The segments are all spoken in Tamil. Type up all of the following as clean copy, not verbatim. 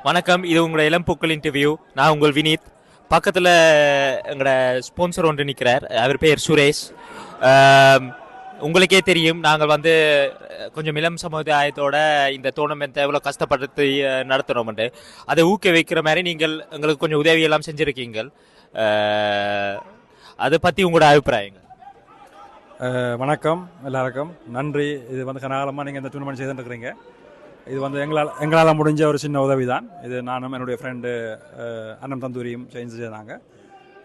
வணக்கம், இது உங்களோட இளம்பூக்கள் இன்டர்வியூ. நான் உங்கள் வினீத். பக்கத்தில் எங்களோட ஸ்பான்சர் ஒன்று நிற்கிறார். அவர் பேர் சுரேஷ். உங்களுக்கே தெரியும், நாங்கள் வந்து கொஞ்சம் இளம் சமுதாயத்தோட இந்த டோர்னமெண்ட்டை எவ்வளோ கஷ்டப்படுத்தி நடத்துகிறோம்ட்டு. அதை ஊக்குவிக்கிற மாதிரி நீங்கள் எங்களுக்கு கொஞ்சம் உதவியெல்லாம் செஞ்சுருக்கீங்க. அதை பற்றி உங்களோட அபிப்பிராயங்கள்? வணக்கம் எல்லாருக்கும் நன்றி. இது வந்து கனகாலமாக நீங்கள் இந்த டூர்னமெண்ட் செய்துட்டுருக்கிறீங்க. இது வந்து எங்களால் முடிஞ்ச ஒரு சின்ன உதவி தான். இது நானும் என்னுடைய ஃப்ரெண்டு அண்ணன் தந்தூரியும் செஞ்சுருந்தாங்க.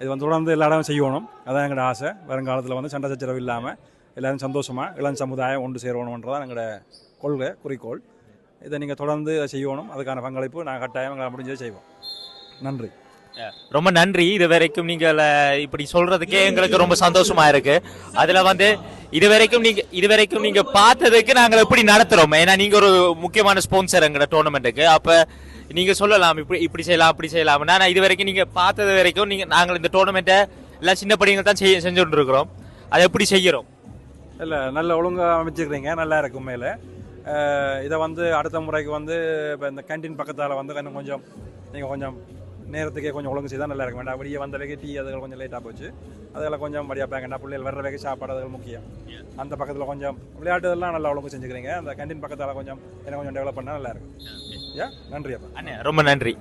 இது வந்து தொடர்ந்து எல்லா இடமும் செய்யணும், அதான் எங்களோட ஆசை. வருங்காலத்தில் வந்து சண்டை சச்சரவு இல்லாமல் எல்லோரும் சந்தோஷமாக இளம் சமுதாயம் ஒன்று சேரணுன்றதான் எங்களோட கொள்கை, குறிக்கோள். இதை நீங்கள் தொடர்ந்து செய்யணும். அதுக்கான பங்களிப்பு நான் கட்டாயம் எங்களால் முடிஞ்சதை செய்வோம். நன்றி. ரொம்ப நன்றி. இது வரைக்கும் நீங்கள் இப்படி சொல்றதுக்கே எங்களுக்கு ரொம்ப சந்தோஷமா இருக்கு. அதுல வந்து இதுவரைக்கும் நீங்க பார்த்ததுக்கு நாங்கள் எப்படி நடத்துறோம். ஏன்னா நீங்க ஒரு முக்கியமான ஸ்பான்சர் எங்க டோர்னமெண்ட்டுக்கு. அப்ப நீங்க சொல்லலாம் இப்படி செய்யலாம் அப்படி செய்யலாம். நான் இது வரைக்கும் நீங்க பார்த்தது வரைக்கும் நாங்கள் இந்த டோர்னமெண்ட்டை எல்லாம் சின்ன படிங்க தான் செஞ்சுட்டு இருக்கிறோம். அதை எப்படி செய்யறோம்? இல்லை, நல்ல ஒழுங்காக அமைச்சிருக்கிறீங்க, நல்லா இருக்கும். மேலே இதை வந்து அடுத்த முறைக்கு வந்து இப்போ இந்த கேன்டீன் பக்கத்தால் வந்து கொஞ்சம் நீங்கள் கொஞ்சம் நேரத்துக்கே கொஞ்சம் ஒழுங்கு செய்தால் நல்லா இருக்கும். வேண்டாம் வெளியே வந்த வேலைக்கு டீ அதுகள் கொஞ்சம் லேட்டாக போச்சு. அதெல்லாம் கொஞ்சம் வழியாக பேங்கண்டா பிள்ளைகள் வர்ற வேலைக்கு சாப்பாடு அதுகள் முக்கியம். அந்த பக்கத்தில் கொஞ்சம் விளையாட்டுலாம் நல்லா ஒழுங்கு செஞ்சுக்கிறீங்க. அந்த கேன்டீன் பக்கத்தால் கொஞ்சம் என்ன கொஞ்சம் டெவலப் பண்ணால் நல்லா இருக்கும். நன்றி அப்பா. ரொம்ப நன்றி.